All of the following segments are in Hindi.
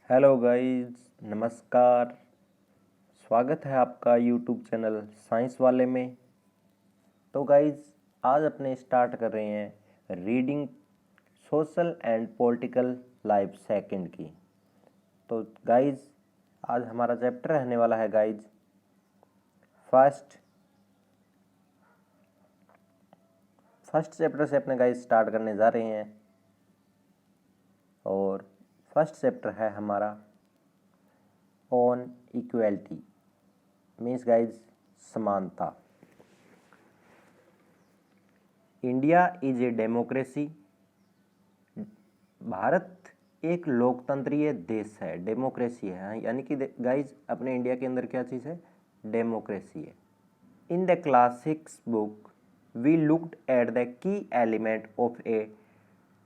हेलो गाइस, नमस्कार। स्वागत है आपका यूट्यूब चैनल साइंस वाले में। तो गाइस, आज अपने स्टार्ट कर रहे हैं reading social and political life second की। तो गाइस, आज हमारा चैप्टर रहने वाला है गाइस फर्स्ट चैप्टर से अपने गाइस स्टार्ट करने जा रहे हैं। और फर्स्ट चैप्टर है हमारा ऑन इक्वेलिटी, मीन्स गाइज समानता। India is a democracy. Bharat एक लोकतंत्रीय देश है, डेमोक्रेसी है, यानी कि गाइज अपने इंडिया के अंदर क्या चीज़ है? डेमोक्रेसी है। In the class 6 book we looked at the key element of a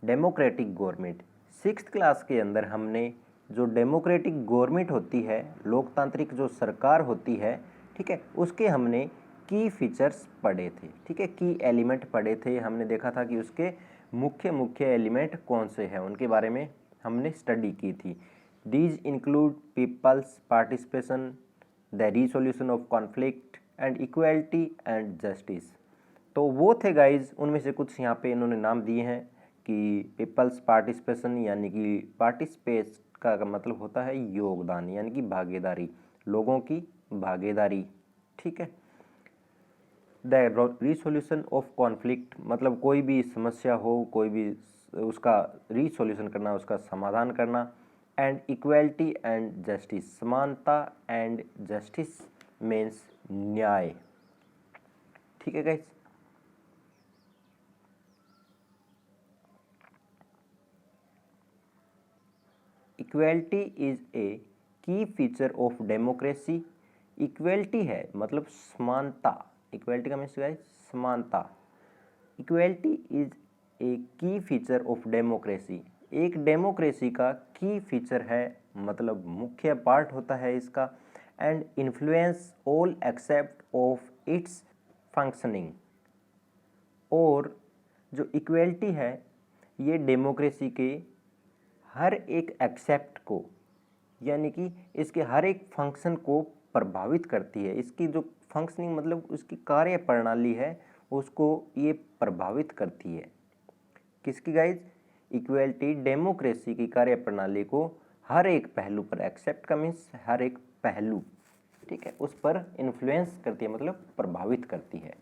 democratic government. 6th class के अंदर हमने जो डेमोक्रेटिक गवर्नमेंट होती है, लोकतांत्रिक जो सरकार होती है, ठीक है, उसके हमने की फीचर्स पढ़े थे। ठीक है, की एलिमेंट पढ़े थे। हमने देखा था कि उसके मुख्य मुख्य एलिमेंट कौन से हैं, उनके बारे में हमने स्टडी की थी। These include peoples participation, the resolution of conflict and equality and justice. तो वो थे गाइज, उनमें से कुछ यहाँ पे इन्होंने नाम दिए हैं कि पीपल्स पार्टिसिपेशन, यानी कि पार्टिसिपेट का मतलब होता है योगदान, यानी कि भागीदारी, लोगों की भागीदारी। ठीक है। द रिसोल्यूशन ऑफ कॉन्फ्लिक्ट, मतलब कोई भी समस्या हो, कोई भी उसका रिसोल्यूशन करना, उसका समाधान करना। एंड इक्वलिटी एंड जस्टिस, समानता एंड जस्टिस मीन्स न्याय। ठीक है गाइस। इक्वेलिटी इज ए की फीचर ऑफ डेमोक्रेसी। इक्वेलिटी है मतलब समानता। इक्वेलिटी का मीन्स है समानता। इक्वेलिटी इज ए की फीचर ऑफ डेमोक्रेसी। एक डेमोक्रेसी का की फीचर है, मतलब मुख्य पार्ट होता है इसका। And influence all except of its functioning. और जो इक्वेलिटी है, ये डेमोक्रेसी के हर एक एक्सेप्ट को, यानी कि इसके हर एक फंक्शन को प्रभावित करती है। इसकी जो फंक्शनिंग मतलब उसकी कार्य प्रणाली है, उसको ये प्रभावित करती है। किसकी गाइज? इक्वेलिटी डेमोक्रेसी की कार्य प्रणाली को हर एक पहलू पर, एक्सेप्ट का मीन्स हर एक पहलू, ठीक है, उस पर इन्फ्लुएंस करती है, मतलब प्रभावित करती है।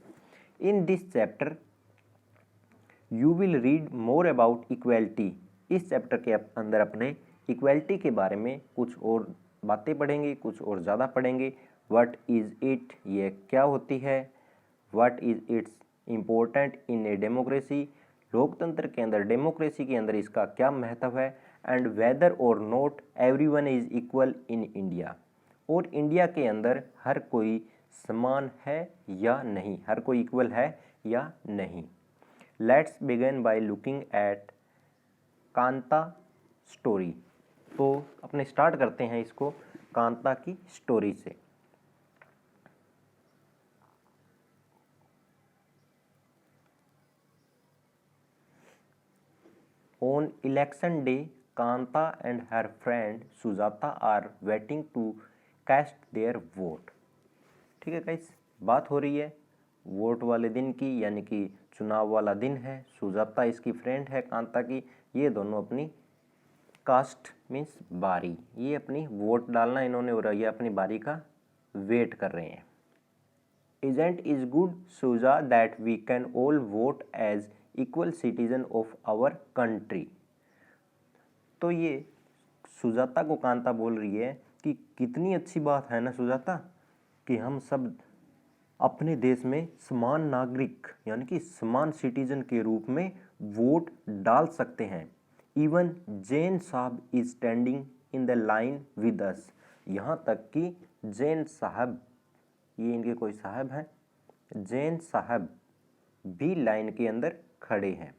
In this chapter you will read more about equality. इस चैप्टर के अंदर अपने इक्वेलिटी के बारे में कुछ और बातें पढ़ेंगे, कुछ और ज़्यादा पढ़ेंगे। व्हाट इज़ इट, ये क्या होती है। What is it's important in a democracy, लोकतंत्र के अंदर, डेमोक्रेसी के अंदर इसका क्या महत्व है। एंड वेदर और not everyone is equal in India, और इंडिया के अंदर हर कोई समान है या नहीं, हर कोई इक्वल है या नहीं। Let's begin by looking at Kanta story. तो अपने स्टार्ट करते हैं इसको कांता की स्टोरी से। On election day, Kanta and her friend Sujata are waiting to cast their vote. ठीक है गाइस, बात हो रही है वोट वाले दिन की, यानी कि चुनाव वाला दिन है। सुजाता इसकी फ्रेंड है कांता की। ये दोनों अपनी कास्ट मीन्स बारी, ये अपनी वोट डालना इन्होंने, और ये अपनी बारी का वेट कर रहे हैं। Isn't is good, Suja, that we can all vote as equal citizen of our country। तो ये सुजाता को कांता बोल रही है कि कितनी अच्छी बात है ना सुजाता, कि हम सब अपने देश में समान नागरिक, यानी कि समान सिटीजन के रूप में वोट डाल सकते हैं। इवन जैन साहब is standing in the line with us. यहाँ तक कि जैन साहब, ये इनके कोई साहब हैं, जैन साहब भी लाइन के अंदर खड़े हैं,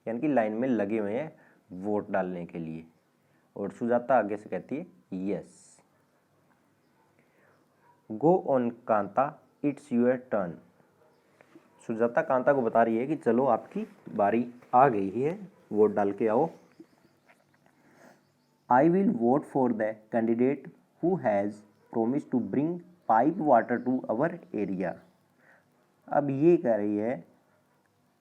यानी कि लाइन में लगे हुए हैं वोट डालने के लिए। और सुजाता आगे से कहती है yes. Go on Kanta, it's your turn. Sujata Kanta को बता रही है कि चलो आपकी बारी आ गई है, वोट डाल के आओ। I will vote for the candidate who has promise to bring pipe water to our area. अब ये कह रही है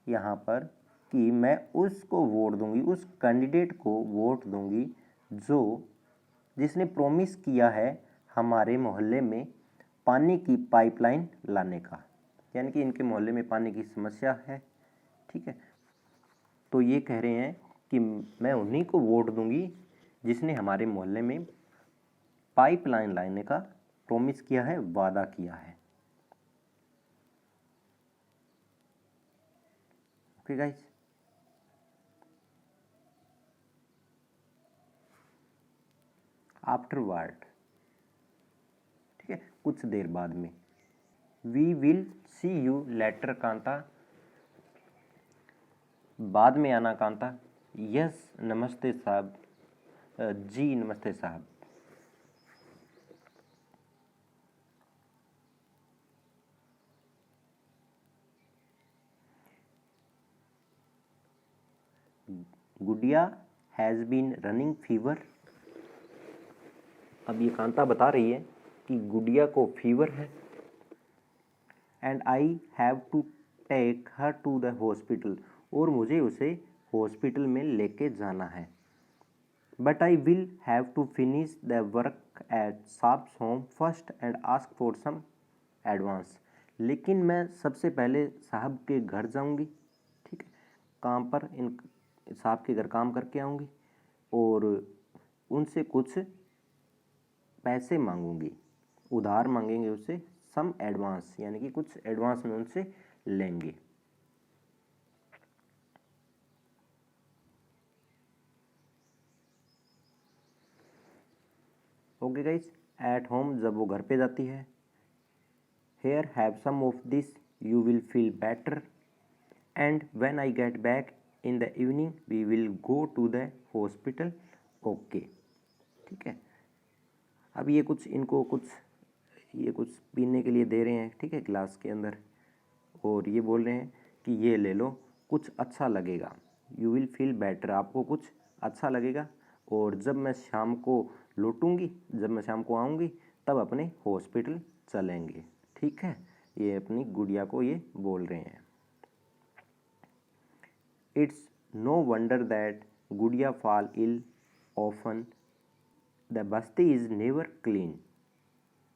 यहाँ पर कि मैं उसको वोट दूंगी, उस कैंडिडेट को वोट दूंगी जिसने प्रॉमिस किया है हमारे मोहल्ले में पानी की पाइपलाइन लाने का, यानी कि इनके मोहल्ले में पानी की समस्या है। ठीक है, तो ये कह रहे हैं कि मैं उन्हीं को वोट दूंगी जिसने हमारे मोहल्ले में पाइपलाइन लाने का प्रॉमिस किया है, वादा किया है। ओके गाइस, आफ्टरवर्ड, ठीक है, कुछ देर बाद में। We will see you later Kanta, बाद में आना कांता। यस नमस्ते साहब, जी नमस्ते साहब। Gudiya has been running fever. अब ये कांता बता रही है कि गुडिया को फीवर है। And I have to take her to the hospital, और मुझे उसे हॉस्पिटल में लेके जाना है। But I will have to finish the work at sahib's home first and ask for some advance. लेकिन मैं सबसे पहले साहब के घर जाऊंगी, ठीक है, काम पर इन साहब के घर काम करके आऊँगी और उनसे कुछ पैसे मांगूंगी, उधार मांगेंगे उससे, सम एडवांस, यानी कि कुछ एडवांस में उनसे लेंगे। ओके गाइस, एट होम जब वो घर पे जाती है, here have some of this you will feel better, and when I get back in the evening we will go to the hospital. Okay, ठीक है। अब ये कुछ इनको कुछ पीने के लिए दे रहे हैं, ठीक है, ग्लास के अंदर, और ये बोल रहे हैं कि ये ले लो, कुछ अच्छा लगेगा। यू विल फील बेटर, आपको कुछ अच्छा लगेगा, और जब मैं शाम को लौटूंगी, जब मैं शाम को आऊँगी तब अपने हॉस्पिटल चलेंगे। ठीक है, ये अपनी गुड़िया को ये बोल रहे हैं। इट्स नो वंडर दैट गुड़िया fall ill often, the Basti is never clean.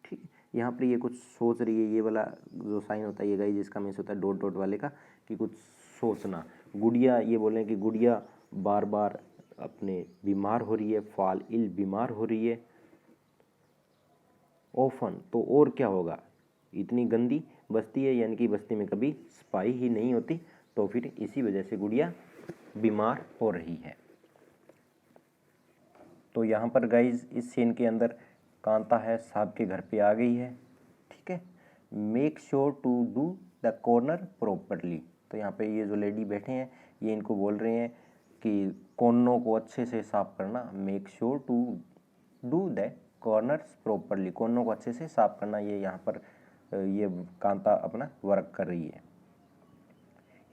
ठीक है, यहाँ पर ये कुछ सोच रही है, ये वाला जो साइन होता है ये गाइस, जिसका मीन्स होता है डॉट डॉट वाले का, कि कुछ सोचना। गुड़िया, ये बोल रहे हैं कि गुड़िया बार बार अपने बीमार हो रही है, फॉल इल बीमार हो रही है, ऑफन तो और क्या होगा, इतनी गंदी बस्ती है, यानी कि बस्ती में कभी सफाई ही नहीं होती, तो फिर इसी वजह से गुड़िया बीमार हो रही है। तो यहाँ पर गाइज इस सीन के अंदर कांता है साहब के घर पे आ गई है। ठीक है, make sure to do the corner properly. तो यहाँ पे ये जो लेडी बैठे हैं ये इनको बोल रहे हैं कि कोनों को अच्छे से साफ करना, make sure to do the corners properly, कोनों को अच्छे से साफ करना, ये यहाँ पर ये कांता अपना वर्क कर रही है।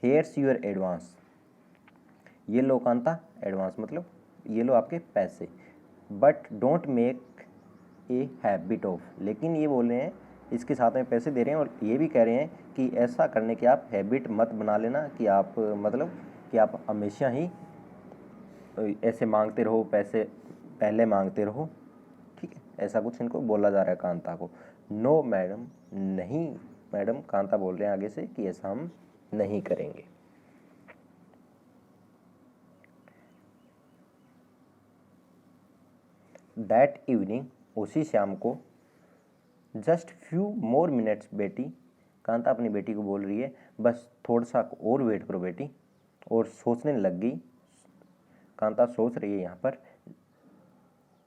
हेयर्स यूर एडवांस, ये लो कांता एडवांस, मतलब ये लो आपके पैसे, but don't make a habit of, लेकिन ये बोल रहे हैं इसके साथ में पैसे दे रहे हैं और ये भी कह रहे हैं कि ऐसा करने की आप हैबिट मत बना लेना, कि आप मतलब कि आप हमेशा ही ऐसे मांगते रहो, पैसे पहले मांगते रहो। ठीक है, ऐसा कुछ इनको बोला जा रहा है कांता को। नो मैडम, नहीं मैडम, कांता बोल रहे हैं आगे से कि ऐसा हम नहीं करेंगे। दैट इवनिंग, उसी शाम को, जस्ट फ्यू मोर मिनट्स बेटी, कांता अपनी बेटी को बोल रही है बस थोड़ा सा और वेट करो बेटी, और सोचने लग गई। कांता सोच रही है यहाँ पर,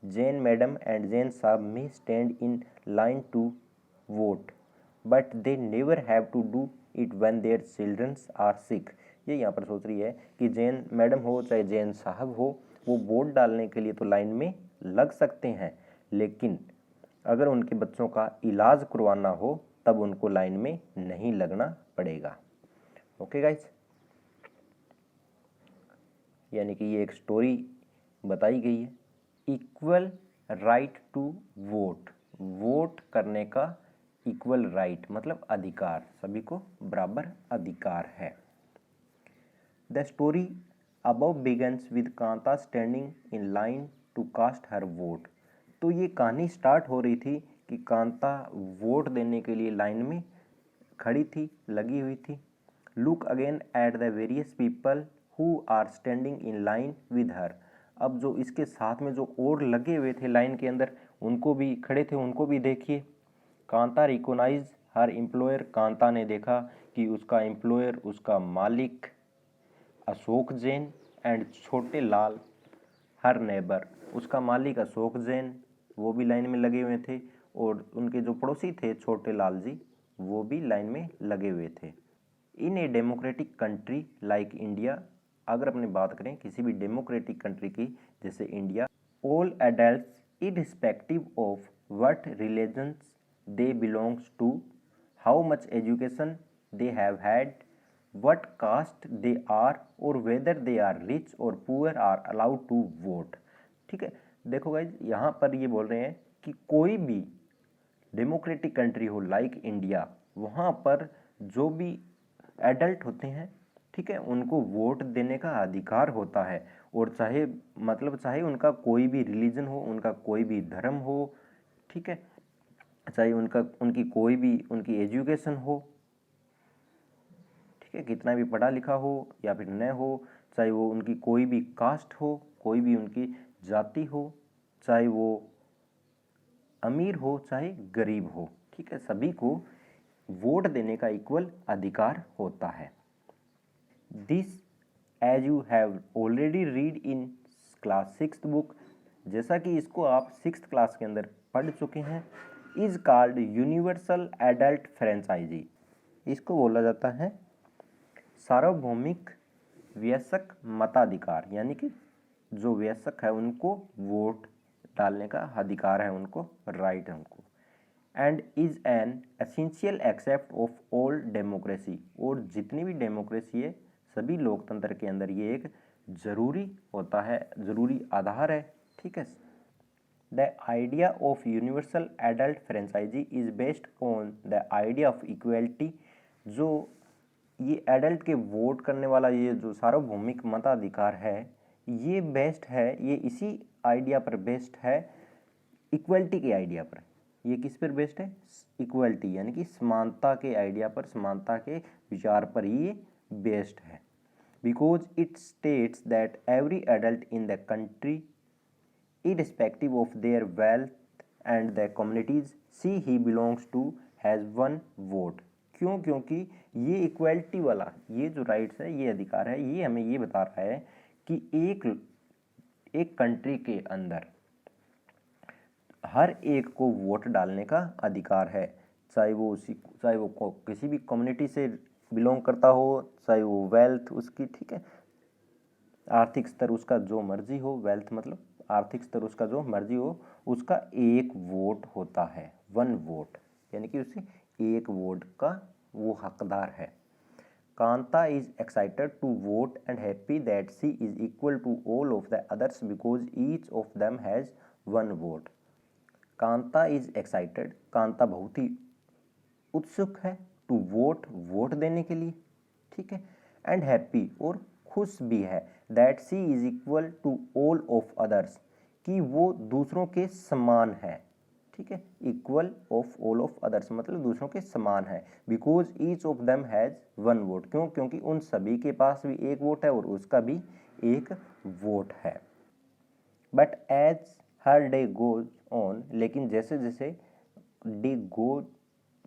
जैन मैडम एंड जैन साहब में stand in line to vote, but they never have to do it when their childrens are sick. ये यहाँ पर सोच रही है कि जैन मैडम हो चाहे जैन साहब हो, वो वोट डालने के लिए तो लाइन में लग सकते हैं, लेकिन अगर उनके बच्चों का इलाज करवाना हो तब उनको लाइन में नहीं लगना पड़ेगा। ओके गाइस, यानी कि ये एक स्टोरी बताई गई है equal right to vote, vote करने का इक्वल राइट मतलब अधिकार, सभी को बराबर अधिकार है। The story above begins with Kanta standing in line to cast her vote. तो ये कहानी स्टार्ट हो रही थी कि कांता वोट देने के लिए लाइन में खड़ी थी, लगी हुई थी। Look again at the various people who are standing in line with her. अब जो इसके साथ में जो और लगे हुए थे लाइन के अंदर, उनको भी खड़े थे, उनको भी देखिए। कांता रिकोनाइज हर एम्प्लॉयर, कांता ने देखा कि उसका एम्प्लॉयर, उसका मालिक अशोक जैन एंड छोटे लाल हर नेबर, उसका मालिक अशोक जैन वो भी लाइन में लगे हुए थे, और उनके जो पड़ोसी थे छोटे लाल जी वो भी लाइन में लगे हुए थे। In a democratic country like India, अगर अपने बात करें किसी भी डेमोक्रेटिक कंट्री की जैसे India, all adults irrespective of what religions they belongs to, how much education they have had, what caste they are, or whether they are rich or poor are allowed to vote। ठीक है, देखो गाइज यहाँ पर ये बोल रहे हैं कि कोई भी डेमोक्रेटिक कंट्री हो लाइक इंडिया, वहाँ पर जो भी एडल्ट होते हैं, ठीक है, उनको वोट देने का अधिकार होता है। और चाहे मतलब चाहे उनका कोई भी रिलीजन हो, उनका कोई भी धर्म हो, ठीक है, चाहे उनकी कोई भी उनकी एजुकेशन हो, ठीक है, कितना भी पढ़ा लिखा हो या फिर न हो, चाहे वो उनकी कोई भी कास्ट हो, कोई भी उनकी जाति हो, चाहे वो अमीर हो चाहे गरीब हो, ठीक है, सभी को वोट देने का इक्वल अधिकार होता है। This as you have already read in class 6th book, जैसा कि इसको आप 6th क्लास के अंदर पढ़ चुके हैं, is called universal adult franchise. इसको बोला जाता है सार्वभौमिक वयस्क मताधिकार, यानी कि जो वयस्क है उनको वोट डालने का अधिकार है, उनको राइट है उनको। And is an essential except of all democracy, और जितनी भी डेमोक्रेसी है सभी लोकतंत्र के अंदर ये एक जरूरी होता है, जरूरी आधार है, ठीक है। The idea of universal adult franchisee is based on the idea of equality। जो ये एडल्ट के वोट करने वाला ये जो सार्वभौमिक मताधिकार है, ये बेस्ड है, ये इसी आइडिया पर बेस्ड है, इक्वलिटी के आइडिया पर। ये किस पर बेस्ड है? इक्वलिटी, यानी कि समानता के आइडिया पर, समानता के विचार पर ये बेस्ड है। Because it states that every adult in the country irrespective of their wealth and the communities he belongs to has one vote। क्यों? क्योंकि ये इक्वलिटी वाला ये जो राइट्स है, ये अधिकार है, ये हमें ये बता रहा है कि एक कंट्री के अंदर हर एक को वोट डालने का अधिकार है, चाहे वो किसी भी कम्युनिटी से बिलोंग करता हो, चाहे वो वेल्थ उसकी, ठीक है, आर्थिक स्तर उसका जो मर्जी हो, वेल्थ मतलब आर्थिक स्तर उसका जो मर्जी हो, उसका एक वोट होता है, वन वोट, यानी कि उसे एक वोट का वो हकदार है। Kanta is excited to vote and happy that she is equal to all of the others because each of them has one vote. Kanta is excited, Kanta बहुत ही उत्सुक है, टू वोट, वोट देने के लिए, ठीक है, एंड हैप्पी, और खुश भी है, that she is equal to all of others, कि वो दूसरों के समान है, ठीक है, equal of all of others मतलब दूसरों के समान है। Because each of them has one vote, क्यों? क्योंकि उन सभी के पास भी एक वोट है और उसका भी एक वोट है। But as her day goes on, लेकिन जैसे जैसे डे गो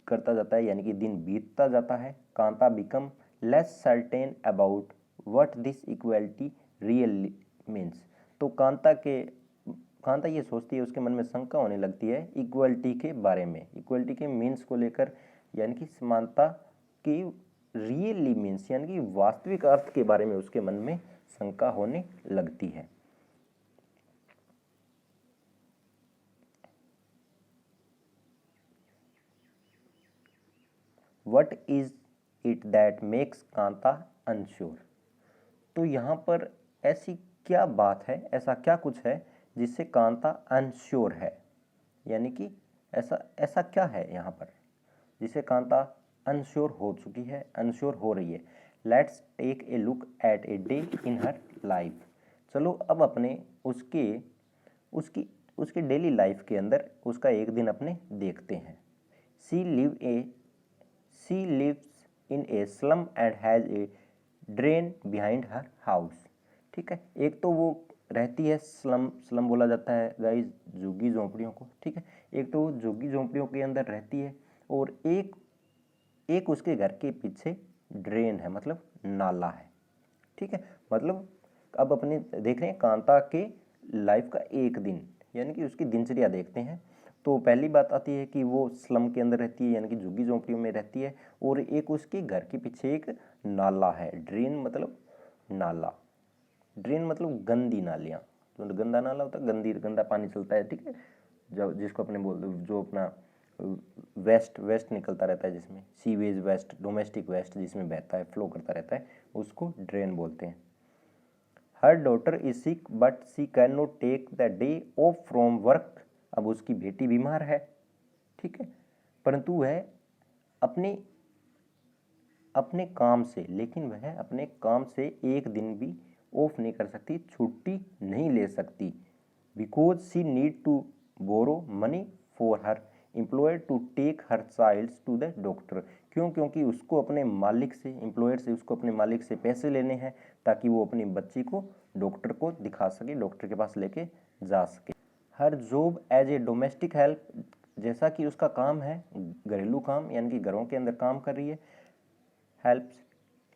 करता जाता है, यानी कि दिन बीतता जाता है, Kanta become less certain about what this equality really means. तो कांता ये सोचती है, उसके मन में शंका होने लगती है इक्वलिटी के बारे में, इक्वलिटी के मीन्स को लेकर, यानी कि समानता की रियली मीन्स यानी कि वास्तविक अर्थ के बारे में उसके मन में शंका होने लगती है। What is it that makes Kanta unsure? तो यहाँ पर ऐसी क्या बात है, ऐसा क्या कुछ है जिससे कांता अनश्योर है, यानी कि ऐसा ऐसा क्या है यहाँ पर जिससे कांता अनश्योर हो चुकी है, अनश्योर हो रही है। Let's take a look at a day in her life. चलो अब अपने उसकी डेली लाइफ के अंदर उसका एक दिन अपने देखते हैं। She lives in a slum and has a drain behind her house. ठीक है, एक तो वो रहती है स्लम बोला जाता है गाइस झुग्गी झोंपड़ियों को। ठीक है, एक तो वो झुग्गी झोंपड़ियों के अंदर रहती है और एक उसके घर के पीछे ड्रेन है, मतलब नाला है। ठीक है, मतलब अब अपने देख रहे हैं कांता के लाइफ का एक दिन, यानी कि उसकी दिनचर्या देखते हैं। तो पहली बात आती है कि वो स्लम के अंदर रहती है, यानी कि झुग्गी झोंपड़ियों में रहती है, और एक उसके घर के पीछे एक नाला है। ड्रेन मतलब नाला, ड्रेन मतलब गंदी नालियाँ, तो गंदा नाला होता है, गंदा पानी चलता है। ठीक है, जब जिसको अपने जो अपना वेस्ट निकलता रहता है, जिसमें सीवेज वेस्ट, डोमेस्टिक वेस्ट जिसमें बहता है, फ्लो करता रहता है, उसको ड्रेन बोलते हैं। Her daughter is sick but she can not take the day off from work. अब उसकी बेटी बीमार है, ठीक है, परंतु वह अपने काम से, लेकिन वह अपने काम से एक दिन भी ऑफ नहीं कर सकती, छुट्टी नहीं ले सकती। Because she need to borrow money for her employer to take her child to the doctor. क्यों? क्योंकि उसको अपने मालिक से, एम्प्लॉयर से उसको अपने मालिक से पैसे लेने हैं ताकि वो अपनी बच्ची को डॉक्टर को दिखा सके, डॉक्टर के पास लेके जा सके। Her job as a domestic help, जैसा कि उसका काम है घरेलू काम, यानी कि घरों के अंदर काम कर रही है। हेल्प्स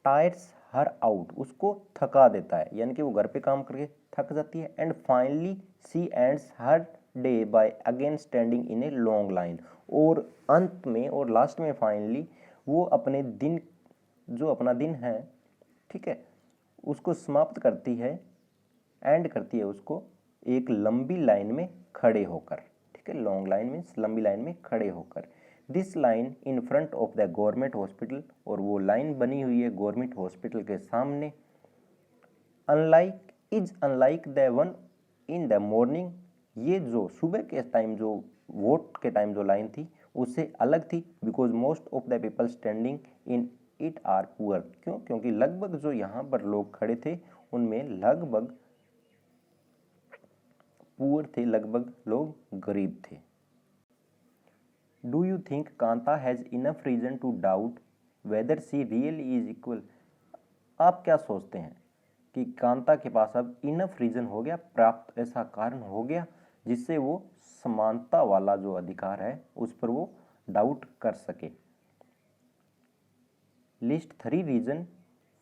टायर्स हर आउट, उसको थका देता है, यानी कि वो घर पे काम करके थक जाती है। And finally she ends her day by again standing in a long line, और अंत में और लास्ट में फाइनली वो अपने दिन, जो अपना दिन है, ठीक है, उसको समाप्त करती है, एंड करती है उसको एक लंबी लाइन में खड़े होकर। ठीक है, लॉन्ग लाइन मीन्स लंबी लाइन में खड़े होकर। This line in front of the government hospital, और वो लाइन बनी हुई है गवर्नमेंट हॉस्पिटल के सामने। Unlike the one in the morning, ये जो सुबह के टाइम, जो वोट के टाइम जो लाइन थी उससे अलग थी। Because most of the people standing in it are poor. क्यों? क्योंकि लगभग जो यहाँ पर लोग खड़े थे उनमें लगभग पुअर थे, लगभग लोग गरीब थे। Do you think Kanta has enough reason to doubt whether she really is equal? आप क्या सोचते हैं कि कांता के पास अब इनफ रीजन हो गया, प्राप्त ऐसा कारण हो गया जिससे वो समानता वाला जो अधिकार है उस पर वो डाउट कर सके? List 3 reason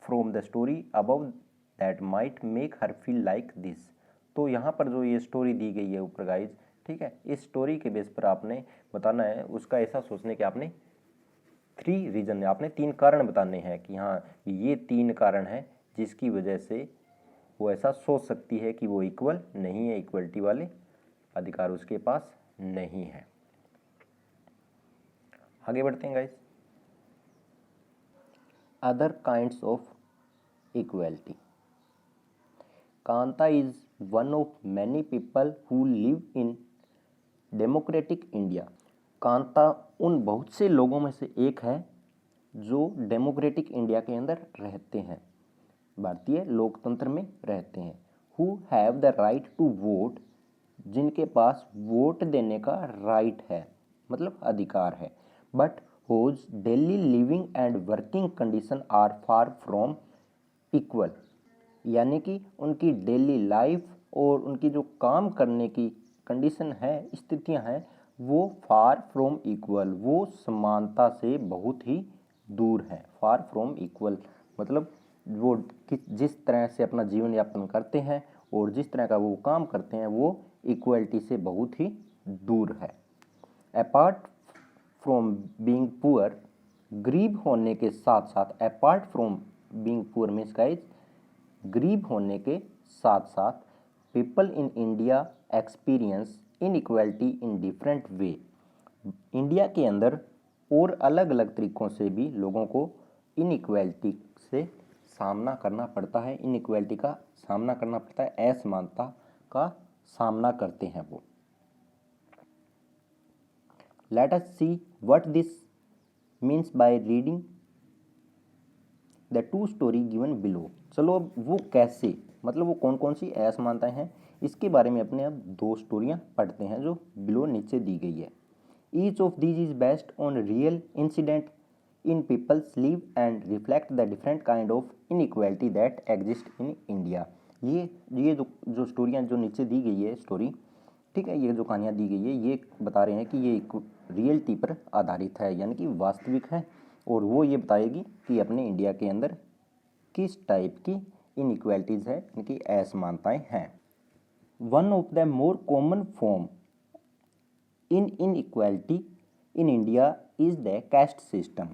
from the story above that might make her feel like this. तो यहाँ पर जो ये स्टोरी दी गई है ऊपर गाइज, ठीक है, इस स्टोरी के बेस पर आपने बताना है, उसका ऐसा सोचने के आपने 3 रीजन, आपने 3 कारण बताने हैं कि हाँ ये 3 कारण हैं जिसकी वजह से वो ऐसा सोच सकती है कि वो इक्वल नहीं है, इक्वलिटी वाले अधिकार उसके पास नहीं है। आगे बढ़ते हैं guys. Other kinds of equality. Kanta is one of many people who live in democratic India. Kanta उन बहुत से लोगों में से एक है जो डेमोक्रेटिक इंडिया के अंदर रहते हैं, भारतीय लोकतंत्र में रहते हैं। Who have the right to vote, जिनके पास वोट देने का राइट है, मतलब अधिकार है। But whose daily living and working condition are far from equal, यानी कि उनकी डेली लाइफ और उनकी जो काम करने की कंडीशन है, स्थितियां हैं, वो फार फ्रॉम इक्वल, वो समानता से बहुत ही दूर है। फार फ्रॉम इक्वल मतलब वो जिस तरह से अपना जीवन यापन करते हैं और जिस तरह का वो काम करते हैं वो इक्वलिटी से बहुत ही दूर है। अपार्ट फ्रॉम बीइंग पुअर, गरीब होने के साथ साथ, apart from being poor means guys गरीब होने के साथ साथ, people in India experience inequality in different way. India के अंदर और अलग अलग तरीक़ों से भी लोगों को इनइक्वालिटी से सामना करना पड़ता है, इनइक्वालिटी का सामना करना पड़ता है, असमानता का सामना करते हैं वो। Let us see what this means by reading the two story given below. चलो अब वो कैसे, मतलब वो कौन कौन सी असमानताएं हैं, इसके बारे में अपने अब दो स्टोरियां पढ़ते हैं जो बिलो नीचे दी गई है। Each of these is based on real incident in people's live and reflect the different kind of inequality that exist in India. ये जो स्टोरियाँ जो नीचे दी गई है स्टोरी, ठीक है, ये जो कहानियाँ दी गई है ये बता रहे हैं कि ये एक रियलिटी पर आधारित है, यानी कि वास्तविक है, और वो ये बताएगी कि अपने इंडिया के अंदर किस टाइप की इनइक्वालिटीज़ है, इनकी असमानताएं हैं। One of the more common form in inequality in India is the caste system.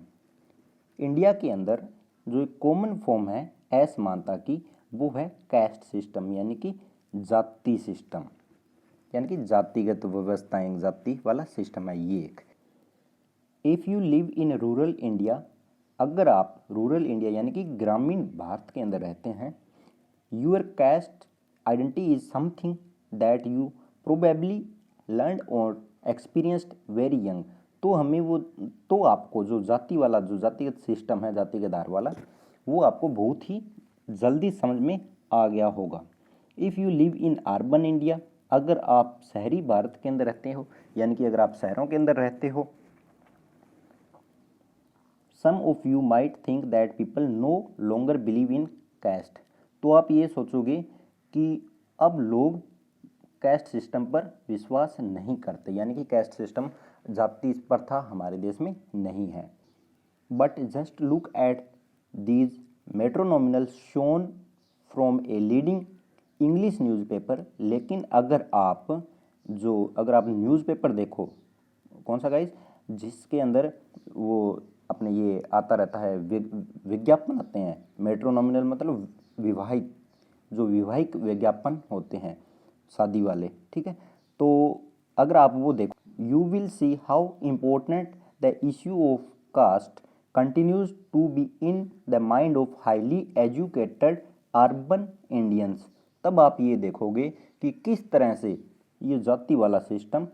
India के अंदर जो एक कॉमन फॉर्म है असमानता की, वो है कैस्ट सिस्टम, यानी कि जाति सिस्टम, यानी कि जातिगत व्यवस्थाएं, जाति वाला सिस्टम है ये एक। If you live in rural India, अगर आप रूरल इंडिया यानी कि ग्रामीण भारत के अंदर रहते हैं, your caste identity is something that you probably learn और एक्सपीरियंस्ड वेरी यंग। तो हमें वो, तो आपको जो जाति वाला, जो जातिगत सिस्टम है, जाति के आधार वाला, वो आपको बहुत ही जल्दी समझ में आ गया होगा। If you live in urban India, अगर आप शहरी भारत के अंदर रहते हो, यानी कि अगर आप शहरों के अंदर रहते हो, some of you might think that people no longer believe in caste. तो आप ये सोचोगे कि अब लोग कैस्ट सिस्टम पर विश्वास नहीं करते, यानी कि कैस्ट सिस्टम, जाति प्रथा हमारे देश में नहीं है। But just look at these matrimonial shown from a leading English newspaper. लेकिन अगर आप न्यूज़पेपर देखो, कौन सा गाइज, जिसके अंदर वो अपने ये आता रहता है, विज्ञापन आते हैं, मेट्रोनोमिनल मतलब विवाहिक, जो विवाहिक विज्ञापन होते हैं शादी वाले, ठीक है। तो अगर आप वो देखो, you will see how important the issue of caste continues to be in the mind of highly educated urban Indians। तब आप ये देखोगे कि किस तरह से ये जाति वाला सिस्टम,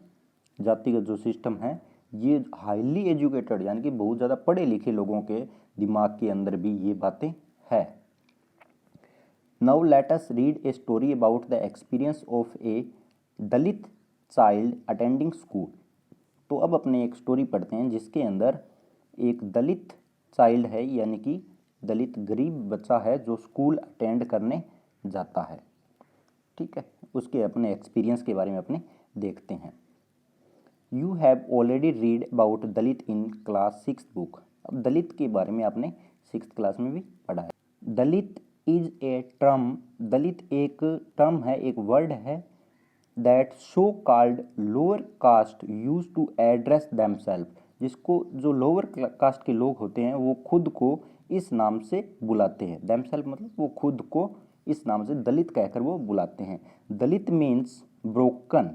जाति का जो सिस्टम है, ये हाईली एजुकेटेड यानी कि बहुत ज़्यादा पढ़े लिखे लोगों के दिमाग के अंदर भी ये बातें है। Now let us read a story about the experience of A Dalit child attending school. तो अब अपने एक स्टोरी पढ़ते हैं जिसके अंदर एक दलित चाइल्ड है, यानी कि दलित गरीब बच्चा है जो स्कूल अटेंड करने जाता है, ठीक है। उसके अपने एक्सपीरियंस के बारे में अपने देखते हैं। You have already read about Dalit in class 6 book. अब दलित के बारे में आपने 6th क्लास में भी पढ़ा है। दलित इज ए टर्म, दलित एक टर्म है, एक वर्ड है, that so called lower caste use to address themselves, जिसको जो लोअर कास्ट के लोग होते हैं वो खुद को इस नाम से बुलाते हैं। देमसेल्फ मतलब वो खुद को इस नाम से दलित कहकर वो बुलाते हैं। दलित मीन्स ब्रोकन,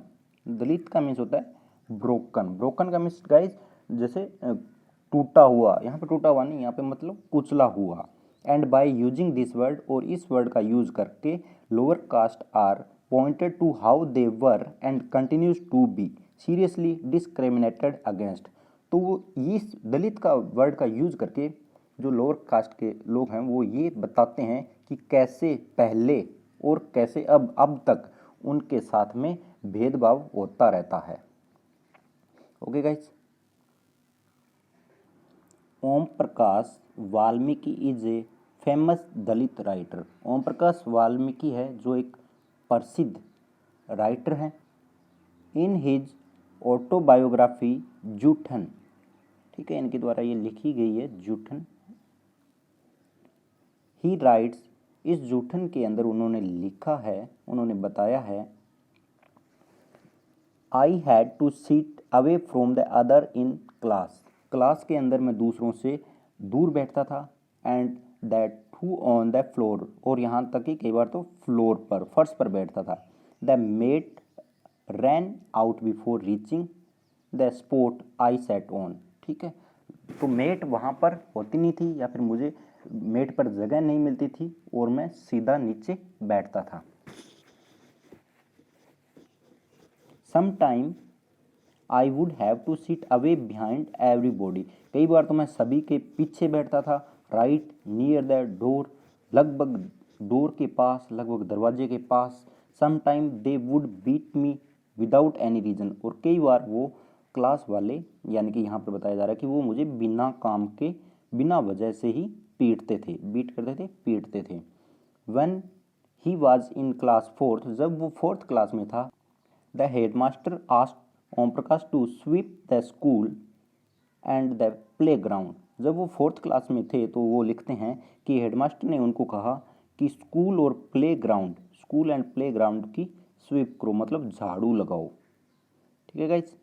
दलित का मीन्स होता है ब्रोकन। ब्रोकन का मीन्स गाइज जैसे टूटा हुआ, यहाँ पे टूटा हुआ नहीं, यहाँ पे मतलब कुचला हुआ। And by using this word, और इस वर्ड का यूज करके lower caste are pointed to how they were and continues to be seriously discriminated against. तो वो इस दलित का वर्ड का यूज करके जो लोअर कास्ट के लोग हैं वो ये बताते हैं कि कैसे पहले और कैसे अब तक उनके साथ में भेदभाव होता रहता है। Okay guys. Om Prakash Valmiki is a famous Dalit writer. Om Prakash Valmiki है जो एक प्रसिद्ध राइटर हैं। इन हिज ऑटोबायोग्राफी जूठन, ठीक है, इनके द्वारा ये लिखी गई है जूठन। ही राइट्स, इस जूठन के अंदर उन्होंने लिखा है, उन्होंने बताया है, I had to sit away from the other in class, class के अंदर मैं दूसरों से दूर बैठता था, and that too on the floor, और यहाँ तक कि कई बार तो फ्लोर पर, फर्श पर बैठता था। The mat ran out before reaching the spot I sat on, ठीक है। तो मेट वहाँ पर होती नहीं थी, या फिर मुझे मेट पर जगह नहीं मिलती थी और मैं सीधा नीचे बैठता था। Some time I would have to sit away behind everybody, कई बार तो मैं सभी के पीछे बैठता था, राइट नियर द डोर, लगभग डोर के पास, लगभग दरवाजे के पास, some time they would beat me without any reason, और कई बार वो क्लास वाले, यानी कि यहाँ पर बताया जा रहा है कि वो मुझे बिना काम के, बिना वजह से ही पीटते थे, बीट करते थे, पीटते थे। When he was in class 4th, जब वो 4th क्लास में था, the headmaster asked Om Prakash to sweep the school and the playground, जब वो 4th क्लास में थे तो वो लिखते हैं कि हेडमास्टर ने उनको कहा कि स्कूल और प्लेग्राउंड, स्कूल एंड प्लेग्राउंड की स्वीप करो, मतलब झाड़ू लगाओ। ठीक है गाइस।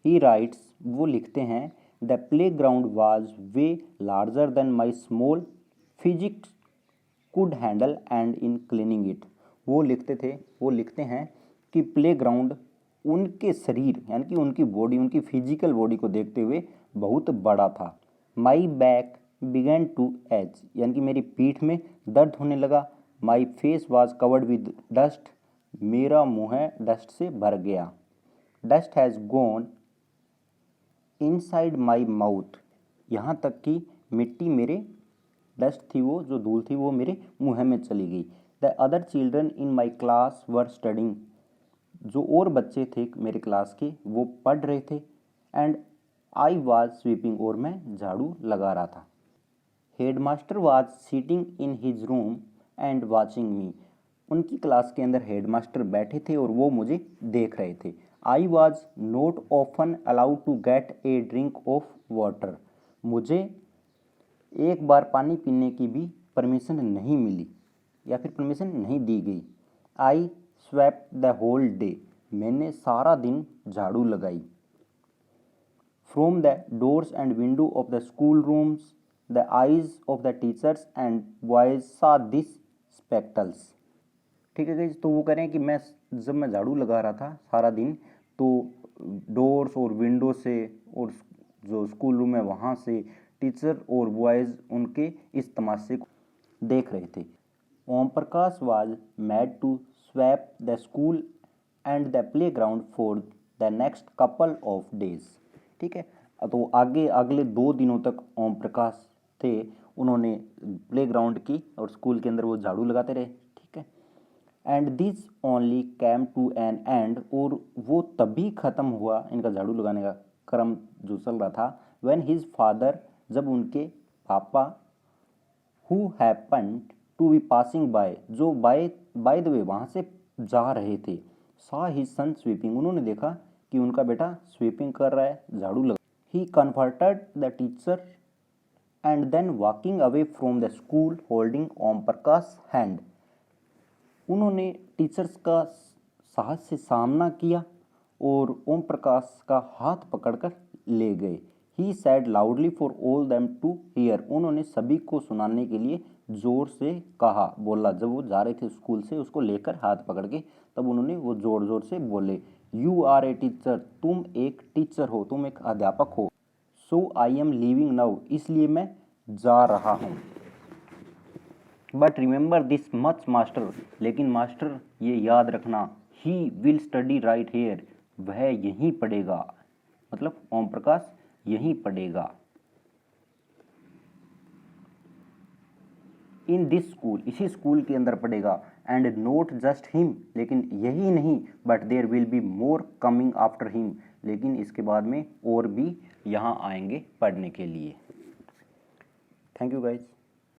ही राइट्स, वो लिखते हैं, the playground was way larger than my small physics could handle and in cleaning it, वो लिखते हैं कि प्लेग्राउंड उनके शरीर, यानी कि उनकी बॉडी, उनकी फिजिकल बॉडी को देखते हुए बहुत बड़ा था। My back began to ache, यानी कि मेरी पीठ में दर्द होने लगा। My face was covered with dust, मेरा मुँह डस्ट से भर गया। Dust has gone inside my mouth, यहाँ तक कि मिट्टी मेरे, डस्ट थी वो, जो धूल थी वो मेरे मुँह में चली गई। The other children in my class were studying, जो और बच्चे थे मेरे क्लास के वो पढ़ रहे थे। एंड आई वाज स्वीपिंग, और मैं झाड़ू लगा रहा था। Headmaster was sitting in his room and watching me, उनकी क्लास के अंदर हेडमास्टर बैठे थे और वो मुझे देख रहे थे। I was not often allowed to get a drink of water, मुझे एक बार पानी पीने की भी परमिशन नहीं मिली या फिर परमिशन नहीं दी गई। आई स्वेप्ट द होल डे, मैंने सारा दिन झाड़ू लगाई। From the doors and window of the school rooms the eyes of the teachers and boys सा दिस स्पेक्टल्स। ठीक है गाइस, तो वो कह रहे हैं कि जब मैं झाड़ू लगा रहा था सारा दिन, तो डोर्स और विंडो से और जो स्कूल रूम है वहाँ से टीचर और बॉयज़ उनके इस तमाशे को देख रहे थे। Om Prakash was made to sweep the school and the playground for the next couple of days. ठीक है, तो आगे अगले 2 दिनों तक ओम प्रकाश थे, उन्होंने प्ले ग्राउंड की और स्कूल के अंदर वो झाड़ू लगाते रहे। ठीक है, and this only came to an end, और वो तभी ख़त्म हुआ इनका झाड़ू लगाने का क्रम जो चल रहा था, व्हेन हिज फादर, जब उनके पापा, who happened to be passing by, जो बाय द वे वहाँ से जा रहे थे, सा हिज सन स्वीपिंग, उन्होंने देखा कि उनका बेटा स्वीपिंग कर रहा है, झाड़ू लगा। He confronted the teacher and then walking away from the school holding Om Prakash hand, उन्होंने टीचर्स का साहस से सामना किया और ओम प्रकाश का हाथ पकड़कर ले गए। He said loudly for all them to hear, उन्होंने सभी को सुनाने के लिए जोर से कहा, बोला, जब वो जा रहे थे स्कूल से उसको लेकर हाथ पकड़ के, तब उन्होंने वो जोर जोर से बोले, यू आर ए टीचर, तुम एक टीचर हो, तुम एक अध्यापक हो। So I am leaving now, इसलिए मैं जा रहा हूँ। But remember this much master, लेकिन मास्टर ये याद रखना, he will study right here, वह यहीं पढ़ेगा, मतलब ओम प्रकाश यहीं पढ़ेगा। इन दिस स्कूल, इसी स्कूल के अंदर पढ़ेगा। एंड नॉट जस्ट हिम, लेकिन यही नहीं, but there will be more coming after him, लेकिन इसके बाद में और भी यहाँ आएंगे पढ़ने के लिए। Thank you guys.